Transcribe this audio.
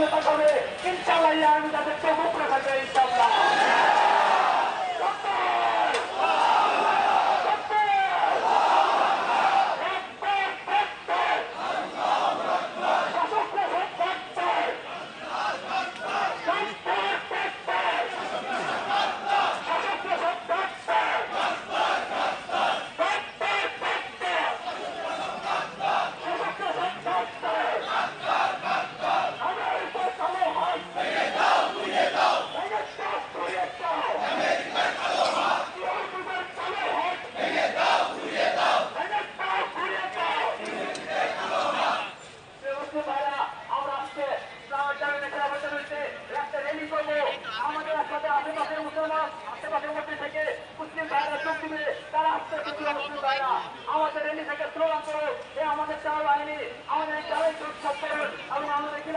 সহনশীলতা করে ইনশাআল্লাহ আমি তাদেরকে মুক্ত থাকবে ইনশাআল্লাহ। আমাদের সাথে আশেপাশের মুসলমান আশেপাশের মধ্যে থেকে মুসলিম ভাইরা যোগ দিবে, তারা আসতে কিছু মুসলিম ভাইরা আমাদের রেলি থেকে স্লোগান করো, এ আমাদের চাল বাহিনী, আমাদের চালাই সব করুন এবং আমাদের কি